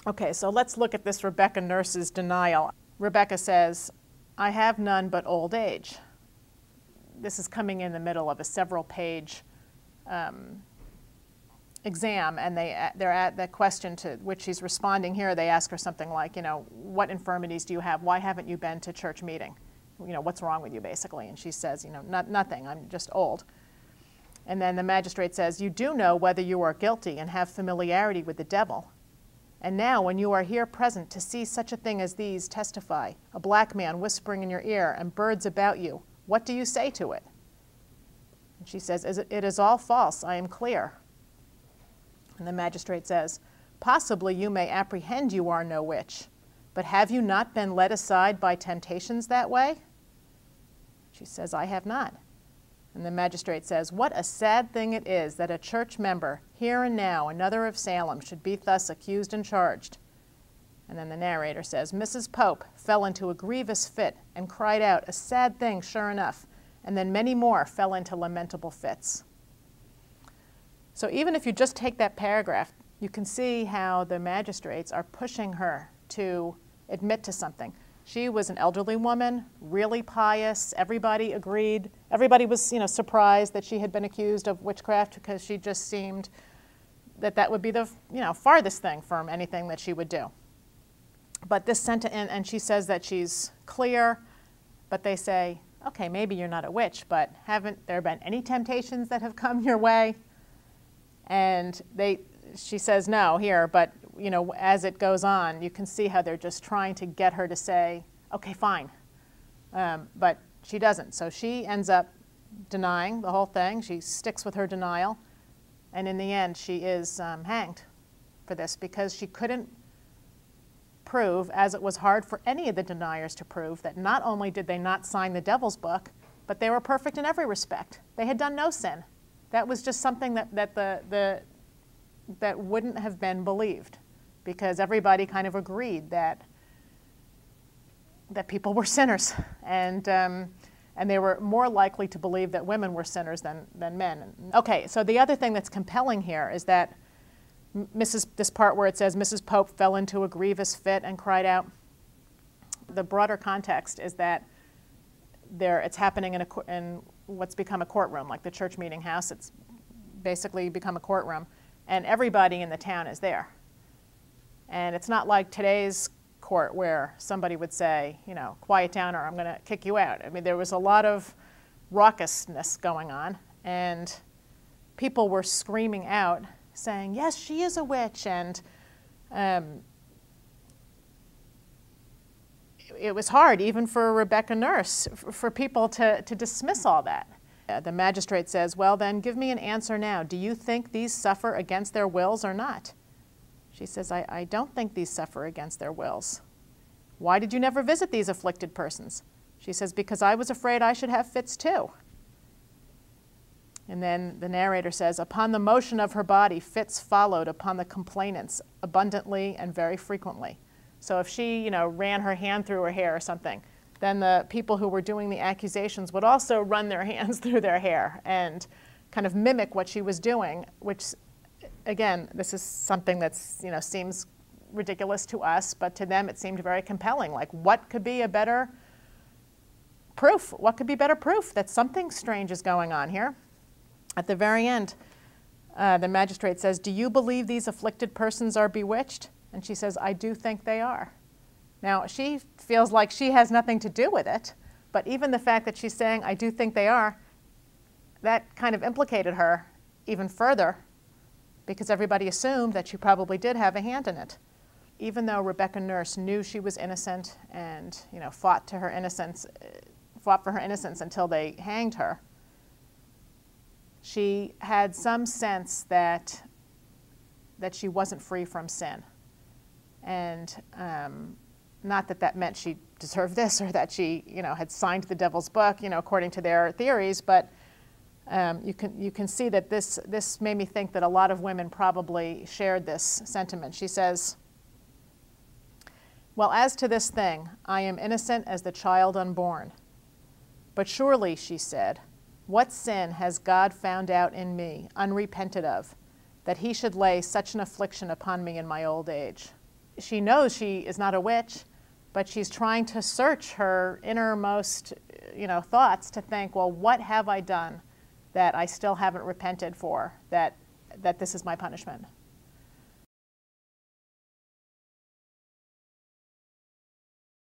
Okay, so let's look at this Rebecca nurse's denial. Rebecca says, "I have none but old age." This is coming in the middle of a several-page exam, and they're at the question to which she's responding here. They ask her something like, what infirmities do you have? Why haven't you been to church meeting? What's wrong with you, basically? And she says, nothing, I'm just old. And then the magistrate says, "You do know whether you are guilty and have familiarity with the devil. And now, when you are here present to see such a thing as these testify, a black man whispering in your ear and birds about you, what do you say to it?" And she says, "It is all false, I am clear." And the magistrate says, "Possibly you may apprehend you are no witch, but have you not been led aside by temptations that way?" She says, "I have not." And the magistrate says, "What a sad thing it is that a church member, here and now, another of Salem, should be thus accused and charged." And then the narrator says, "Mrs. Pope fell into a grievous fit and cried out, 'A sad thing, sure enough,' and then many more fell into lamentable fits." So even if you just take that paragraph, you can see how the magistrates are pushing her to admit to something. She was an elderly woman, really pious. Everybody agreed. Everybody was, surprised that she had been accused of witchcraft because she just seemed that would be the, farthest thing from anything that she would do. But this sentence, and she says that she's clear, but they say, "Okay, maybe you're not a witch, but haven't there been any temptations that have come your way?" And she says no here, but as it goes on, you can see how they're just trying to get her to say, "Okay, fine," but she doesn't. So she ends up denying the whole thing. She sticks with her denial, and in the end, she is hanged for this because she couldn't prove, as it was hard for any of the deniers to prove, that not only did they not sign the devil's book, but they were perfect in every respect. They had done no sin. That was just something that wouldn't have been believed, because everybody kind of agreed that people were sinners, and they were more likely to believe that women were sinners than men. Okay, so the other thing that's compelling here is that this part where it says Mrs. Pope fell into a grievous fit and cried out. The broader context is that it's happening in what's become a courtroom, like the church meeting house. It's basically become a courtroom, and everybody in the town is there. And it's not like today's court where somebody would say, "Quiet down or I'm going to kick you out." I mean, there was a lot of raucousness going on, and people were screaming out, saying, "Yes, she is a witch," and it was hard, even for Rebecca Nurse, for people to dismiss all that. The magistrate says, "Well, then, give me an answer now. Do you think these suffer against their wills or not?" She says, I don't think these suffer against their wills." "Why did you never visit these afflicted persons?" She says, "Because I was afraid I should have fits too." And then the narrator says, "Upon the motion of her body, fits followed upon the complainants abundantly and very frequently." So if she, ran her hand through her hair or something, then the people who were doing the accusations would also run their hands through their hair and kind of mimic what she was doing, which, again, this is something that's, seems ridiculous to us, but to them it seemed very compelling. Like, what could be a better proof? What could be better proof that something strange is going on here? At the very end, the magistrate says, "Do you believe these afflicted persons are bewitched?" And she says, "I do think they are." Now, she feels like she has nothing to do with it, but even the fact that she's saying, "I do think they are," that kind of implicated her even further, because everybody assumed that she probably did have a hand in it. Even though Rebecca Nurse knew she was innocent and, fought for her innocence until they hanged her, she had some sense that she wasn't free from sin. And not that meant she deserved this or that she, had signed the devil's book, according to their theories, but you can see that this made me think that a lot of women probably shared this sentiment. She says, "Well, as to this thing, I am innocent as the child unborn. But surely," she said, "what sin has God found out in me, unrepented of, that he should lay such an affliction upon me in my old age?" she knows she is not a witch, but she's trying to search her innermost, thoughts to think, well, what have I done that I still haven't repented for, that this is my punishment?